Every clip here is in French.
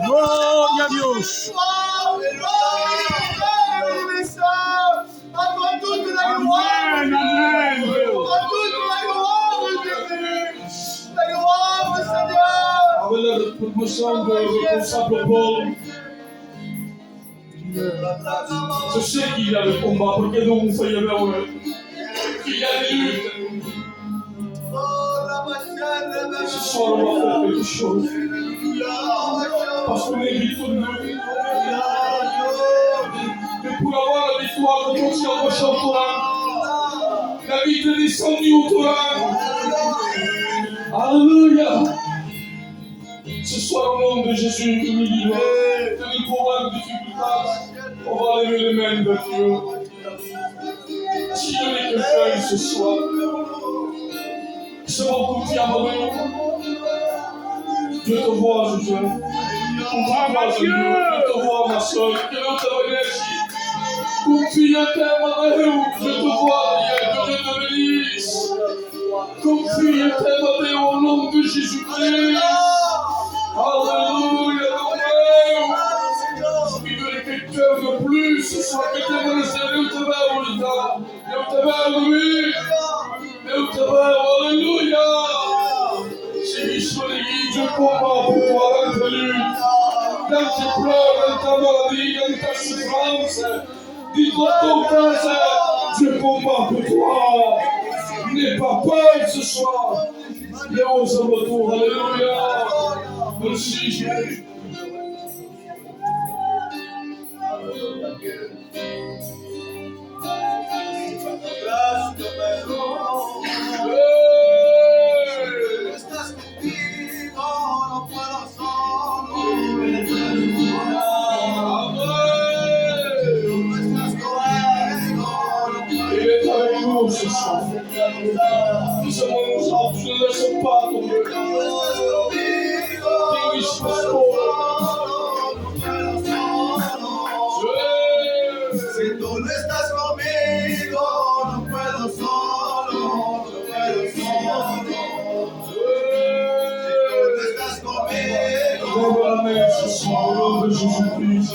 Gloria a Dios. Amén, amén. Avec la promotion de responsable Paul, je sais qu'il y a le combat, parce que nous, ça y est, qu'il y a des luttes. Ce soir, on va faire quelque chose. Parce qu'on est victorieux. Mais pour avoir la victoire, on aussi approcher au Torah. La vie est descendue au Torah. Alléluia. Ce soir, au nom de Jésus, nous des problèmes, des difficultés, on va lever les mains vers Dieu. Si il y a quelqu'un ce soir, c'est mon coup de diable. Je te vois, Jésus. Je te vois, ma soeur. Que Dieu te bénisse. Confie en tes je te vois, que Dieu te bénisse. Confie en tes au nom de Jésus-Christ. Alléluia, il veut quelqu'un de plus, ce soit que tu veux le Seigneur, te va, lui. Alléluia. Si je combat pour toi dans ta lutte, dans tes pleurs, dans ta maladie, dans ta souffrance. Dis-toi ton cancer, je combat pour toi. N'aie pas peur ce soir. Léon, c'est retour. Alléluia. Merci Jésus. Il est avec nous ce soir. Nous sommes ensemble, je ne laisse pas tomber. Si tú no estás conmigo, no puedo solo, no puedo solo. Si tú no estás conmigo, Lève ce soir au nom de Jésus-Christ.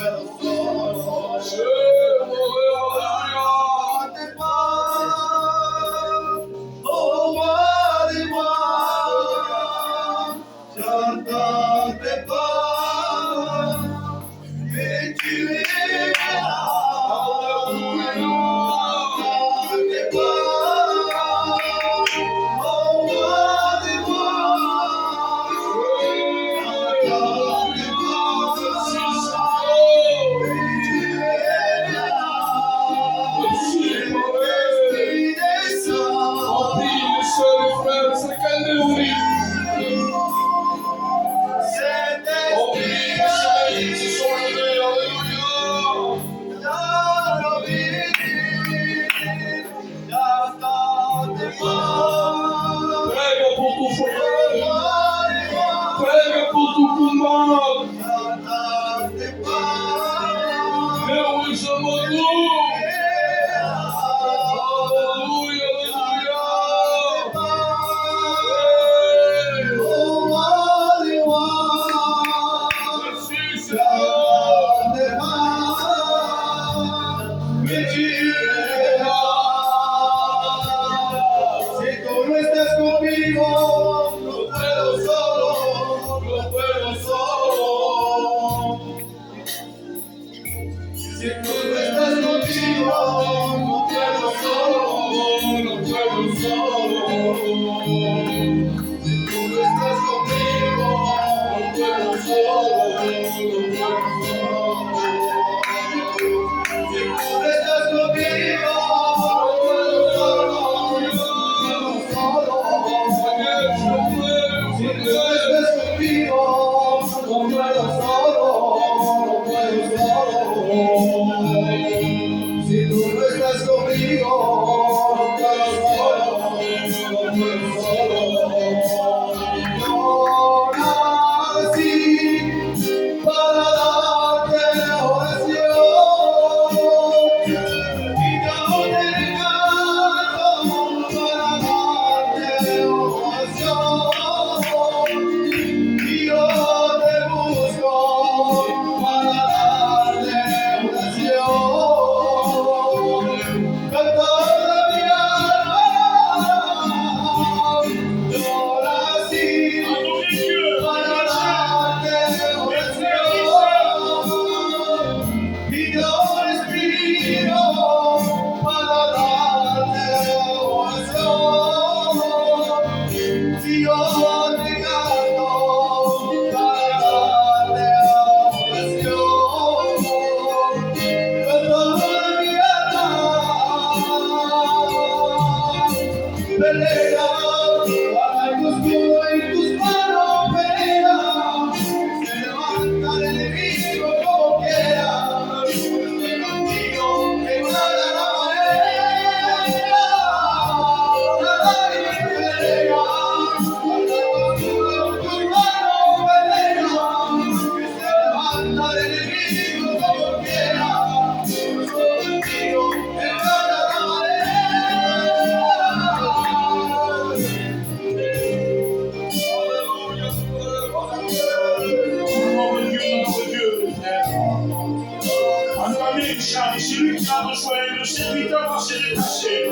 charmes. Et celui qui a besoin, le serviteur va se détacher.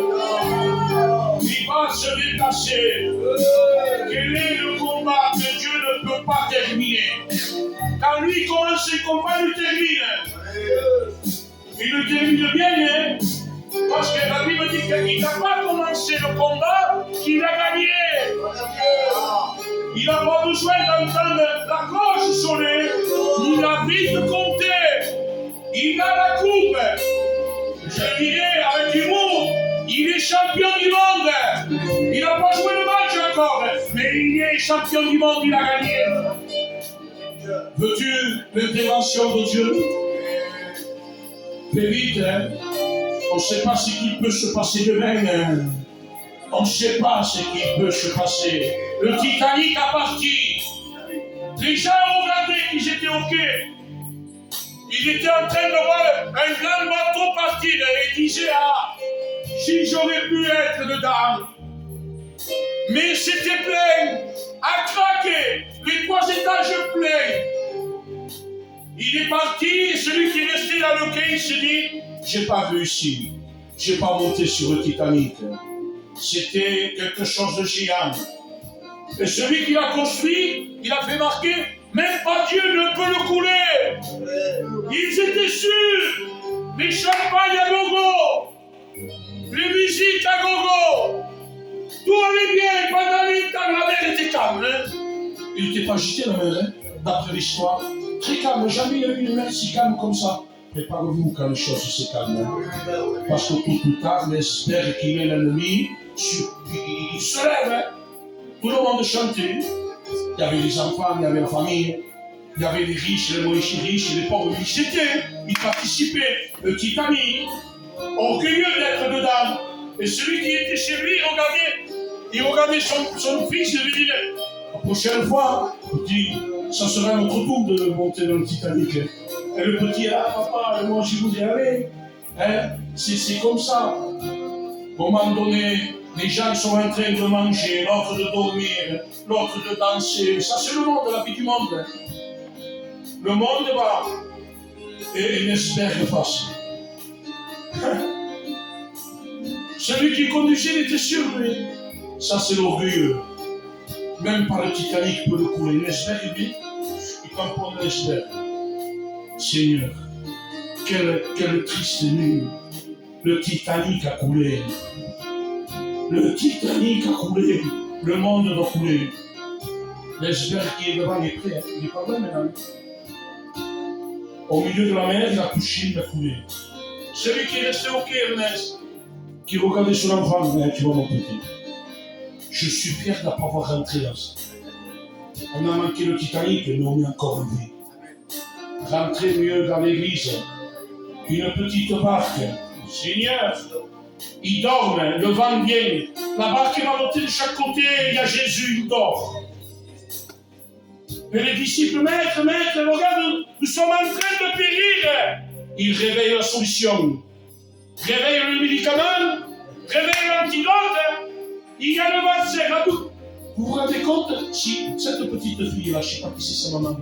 Il va se détacher. Quel est le combat que Dieu ne peut pas terminer? Quand lui commence ses combats, il termine. Il le termine bien, hein? Parce que la Bible dit qu'il n'a pas commencé le combat, qu'il a gagné. Il n'a pas besoin d'entendre la cloche sonner. Il a vite compté. Il a la coupe. Je dirais avec humour, il est champion du monde. Il n'a pas joué le match encore, mais il est champion du monde, il a gagné. Veux-tu l'intervention de Dieu? Fais vite, hein? On ne sait pas ce qui peut se passer demain. Hein? On ne sait pas ce qui peut se passer. Le Titanic a parti. Les gens ont regardé qu'ils étaient OK. Ils étaient en train de voir un grand bateau partir et ils disaient, ah, si j'aurais pu être dedans. Mais c'était plein, à craquer, les 3 étages pleins. Il est parti et celui qui est resté dans le quai, il se dit, j'ai pas réussi, j'ai pas monté sur le Titanic. C'était quelque chose de géant. Et celui qui l'a construit, il a fait marquer, même pas Dieu ne peut le couler. Ils étaient sûrs. Les champagnes à gogo, les musiques à gogo, tout allait bien. Pendant les temps, la mer était calme. Hein? Il n'était pas agité la mer, hein? D'après l'histoire. Très calme, jamais il y a eu une mer si calme comme ça. Préparez-vous quand les choses se calment. Hein? Parce que tout ou tard, l'espère qu'il est l'ennemi, il se lève. Hein? Tout le monde chantait. Il y avait les enfants, il y avait la famille. Il y avait les riches, les moins riches, les pauvres. Ils s'étaient, ils participaient. Le Titanic, orgueilleux d'être dedans. Et celui qui était chez lui, il regardait son fils et lui disait, la prochaine fois, petit, ça sera notre tour de monter dans le Titanic. Et le petit, ah papa, moi je voudrais aller. Hein? C'est comme ça. À un moment donné, les gens sont en train de manger, l'autre de dormir, l'autre de danser. Ça c'est le monde, la vie du monde. Le monde va et l'espère face. Celui qui conduisait, il était sûr, lui. Ça, c'est l'orgueil. Même par le Titanic peut le couler. L'espère, il dit, il tamponne l'espère. Seigneur, quelle triste nuit. Le Titanic a coulé. Le Titanic a coulé. Le monde va couler. L'espère qui est devant est prêt. Il n'est pas loin maintenant. Au milieu de la mer, il a touché, il a coulé. Celui qui est resté au quai, Ernest, qui regardait sur l'enfant, tu vois mon petit. Je suis fier de ne pas avoir rentré dans ça. On a manqué le Titanic, mais on est encore en vie. Rentrer mieux dans l'église. Une petite barque. Seigneur, ils dorment, le vent vient. La barque est manottée de chaque côté, il y a Jésus, il dort. Et les disciples, maître, regarde, nous sommes en train de périr. Il réveille la solution. Réveille le médicament, réveille l'antidote. Il y a le vaccin, là tout. Vous vous rendez compte, si cette petite fille-là, je ne sais pas qui c'est sa maman,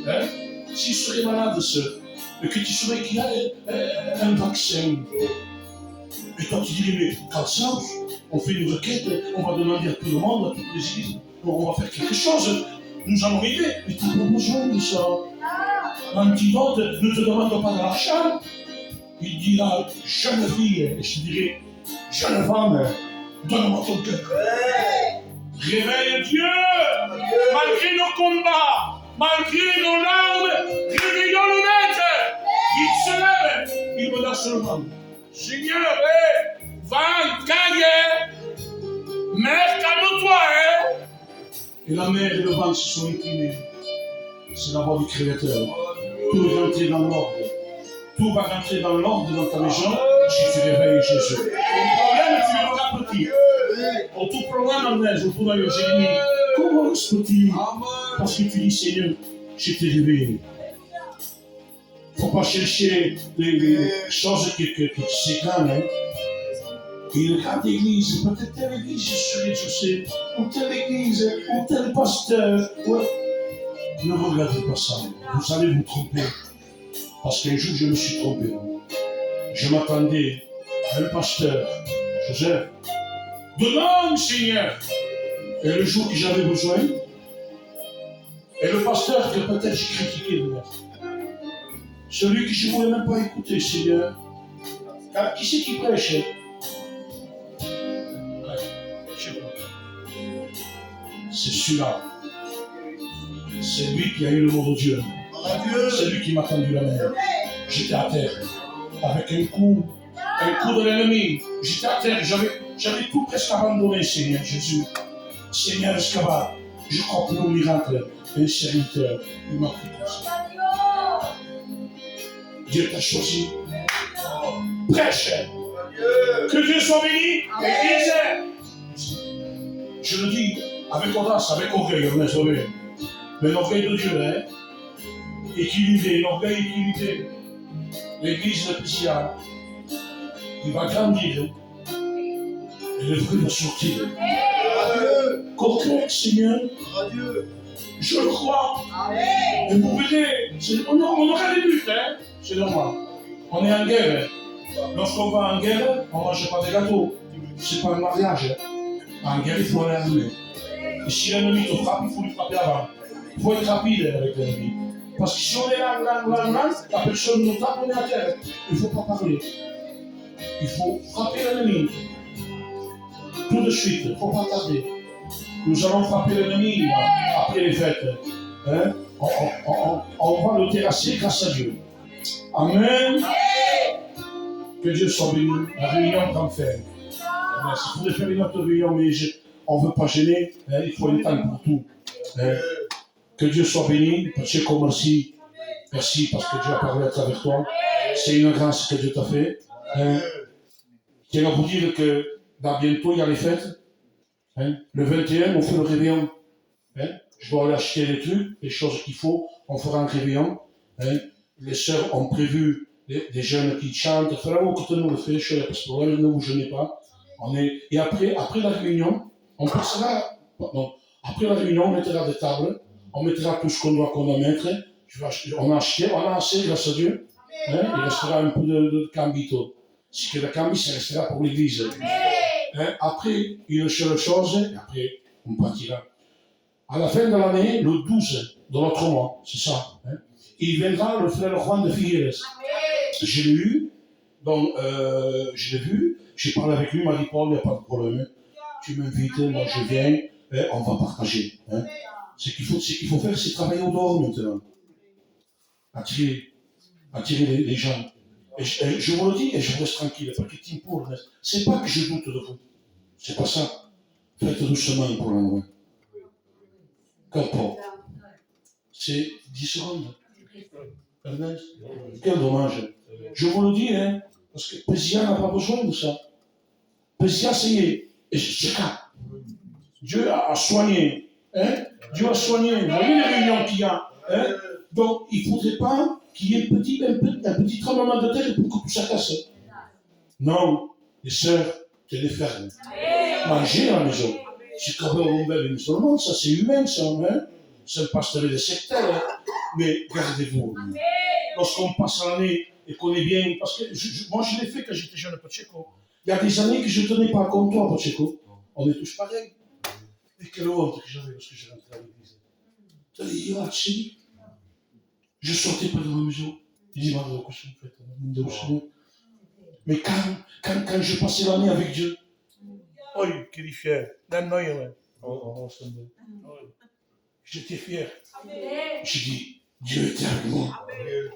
hein, s'il serait malade, sœur, et que tu saurais qu'il y a un vaccin, et toi tu dirais, mais quand ça, on fait une requête, on va demander à tout le monde, à toutes les églises, on va faire quelque chose. Nous allons aider, mais tu n'as pas besoin de ça. L'antidote ne te demande pas de l'argent. Il dira, jeune fille, et je dirais, jeune femme, donne-moi ton cœur. Réveille Dieu, malgré nos combats, malgré nos larmes, réveillons le maître. Il se lève, il menace le vent. Seigneur, vent, gagne, mère, calme-toi, Et la mer et le vent se sont inclinés. C'est la voix du Créateur. Tout est rentré dans l'ordre. Tout va rentrer dans l'ordre dans ta maison si tu réveilles Jésus. Ton problème, tu l'auras petit. Au tout problème, Andrés, au tout dans le Jérémie. Comment est-ce petit? Parce que tu dis, Seigneur, je t'ai réveillé. Il ne faut pas chercher les choses qui s'éclatent. Hein. Il regarde l'église, peut-être telle église sur les chaussées, ou telle église, ou tel pasteur. Ouais. Ne regardez pas ça, vous allez vous tromper. Parce qu'un jour je me suis trompé. je m'attendais à un pasteur, Joseph, de l'homme, Seigneur. Et le jour que j'avais besoin, et le pasteur que peut-être j'ai critiqué, celui que je ne voulais même pas écouter, Seigneur. Car qui c'est qui prêche? C'est celui-là. C'est lui qui a eu le mot de Dieu. C'est lui qui m'a tendu la main. J'étais à terre. Avec un coup de l'ennemi. J'étais à terre. J'avais tout presque abandonné, Seigneur Jésus. Seigneur Escabal, je crois pour le miracle. Un serviteur, il m'a pris comme ça. Dieu t'a choisi. Prêche. Que Dieu soit béni. Église. Je le dis avec audace, avec orgueil, on est sauvé. Mais l'orgueil de Dieu, hein, équilibré, l'orgueil équilibré. L'église de Pessia, il va grandir. Et le fruit va sortir. Concret, Seigneur. Je le crois. Et vous verrez, on aura des buts, hein. C'est normal. On est en guerre. Lorsqu'on va en guerre, on ne mange pas des gâteaux. C'est pas un mariage. En guerre, il faut aller armé. Et si l'ennemi te frappe, il faut lui frapper avant. Il faut être rapide avec l'ennemi. Parce que si on est là, la personne nous tape, on est à terre. Il ne faut pas parler. Il faut frapper l'ennemi. Tout de suite, il ne faut pas tarder. Nous allons frapper l'ennemi après les fêtes. Hein? On va le terrasser grâce à Dieu. Amen. Que Dieu soit béni. La réunion prend fin. Si vous voulez faire une autre réunion, mais on ne veut pas gêner, hein, il faut un temps pour tout. Hein. Que Dieu soit béni. Pacheco, merci. Merci parce que Dieu a parlé à travers toi. C'est une grâce que Dieu t'a fait. Hein. Je tiens à vous dire que dans bientôt, il y a les fêtes. Hein. Le 21, on fait le réveillon. Hein. Je dois aller acheter les trucs, les choses qu'il faut. On fera un réveillon. Hein. Les sœurs ont prévu des jeunes qui chantent. Il faudra que nous le fassions, il n'y a pas de problème, ne vous gênez pas. Et après la réunion, on passera. Non, après la réunion, on mettra des tables, on mettra tout ce qu'on doit mettre. On a acheté, on a assez, grâce à Dieu. Hein, il restera un peu de cambito. Ce que le cambi, ça restera pour l'église. Hein, après, une seule chose, et après, on partira. À la fin de l'année, le 12 de l'autre mois, c'est ça. Hein, il viendra le frère Juan de Figueres. Je l'ai eu, donc je l'ai vu. J'ai parlé avec lui, il m'a dit Paul, il n'y a pas de problème. Tu m'invites, moi je viens, on va partager. Hein. Ce qu'il faut faire, c'est travailler au dehors maintenant. Attirer les gens. Et je vous le dis, et je vous laisse tranquille, parce que Timpour, c'est pas que je doute de vous. C'est pas ça. Faites doucement pour l'endroit. Qu'importe. C'est 10 secondes. Ernest, quel dommage. Je vous le dis, hein, parce que Pessia n'a pas besoin de ça. Pessia, ça y est. Et c'est ça. Dieu a soigné. Hein? Dieu a soigné. Vous voyez les réunions qu'il y a. Hein? Donc, il ne faudrait pas qu'il y ait un petit tremblement de terre pour que tout ça casse. Non. Les sœurs, tenez ferme. Mangez à la maison. C'est comme un mauvais musulman, ça c'est humain, ça. Hein? C'est un pasteur de sectaire. Hein? Mais gardez-vous. Lorsqu'on passe l'année et qu'on est bien, parce que moi je l'ai fait quand j'étais jeune à Pacheco. Il y a des années que je ne tenais pas compte toi, Pacheco. On est tous pareils. Et quelle honte que j'avais lorsque je rentrais à l'église. Je sortais pas de ma maison. Il dit, mais quand je passais l'année avec Dieu, oh, qu'il est fier. J'étais fier. J'ai dit, Dieu était avec moi.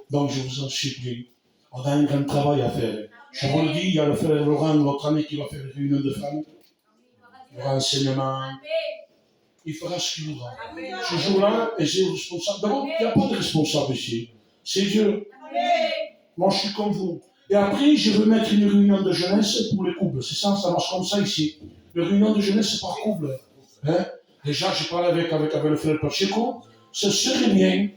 Donc je vous en supplie. On a un grand travail à faire. Je vous le dis, il y a le frère Laurent l'autre année qui va faire une réunion de femmes. Il y aura enseignement. Il fera ce qu'il voudra. Ce jour-là, et c'est responsable. D'abord, il n'y a pas de responsable ici. C'est Dieu. Moi, je suis comme vous. Et après, je veux mettre une réunion de jeunesse pour les couples. C'est ça, ça marche comme ça ici. Une réunion de jeunesse, c'est par couple. Hein? Déjà, j'ai parlé avec le frère Pacheco. Ce serait bien,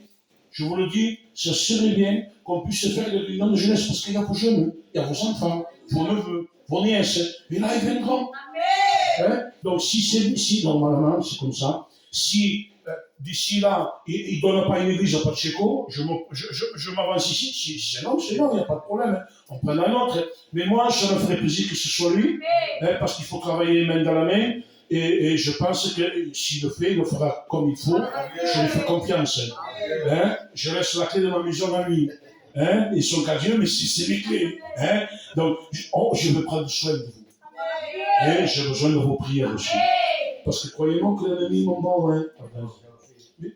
je vous le dis, ce serait bien qu'on puisse faire des réunions de jeunesse parce qu'il y a vos jeunes, il y a vos enfants, vos neveux, vos nièces. Et là, ils viendront. Hein? Donc, si normalement, c'est comme ça, si d'ici là, il ne donne pas une église à Pacheco, je m'avance ici. Si c'est non, il n'y a pas de problème. on prenne un autre. Mais moi, ça me ferait plaisir que ce soit lui, hein, parce qu'il faut travailler main dans la main. Et je pense que s'il le fait, il le fera comme il faut. Je lui fais confiance. Hein. Je laisse la clé de ma maison à lui. Hein. Ils sont qu'à Dieu, mais c'est mes clés. Hein. Donc, je veux prendre soin de vous. Et j'ai besoin de vos prières aussi. Parce que croyez-moi que l'ennemi m'en bat. Hein. Mais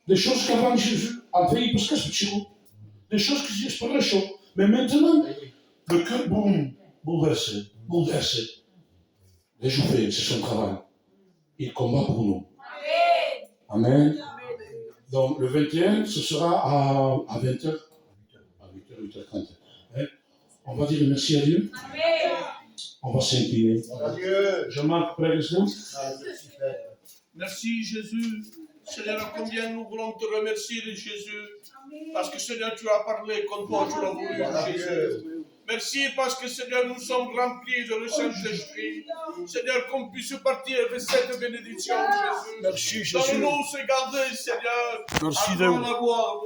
des choses qu'avant Jésus a fait, parce que c'est petit. Des choses qui disent pas les choses. Mais maintenant, le cœur, bouleversé. Les jours faits, c'est son travail. Il combat pour nous. Amen. Donc, le 21, ce sera à 20h. À 8h, 8h30. Hein? On va dire merci à Dieu. On va s'incliner. Jean-Marc, prêtez-vous. Merci Jésus. Seigneur, combien nous voulons te remercier, Jésus. Parce que Seigneur, tu as parlé comme toi, tu l'as voulu, Jésus. Merci parce que Seigneur, nous sommes remplis de le Saint-Esprit. Seigneur, qu'on puisse partir avec cette bénédiction, Jésus. Merci, Jésus. Donne-nous ce garder, Seigneur. Merci à la gloire,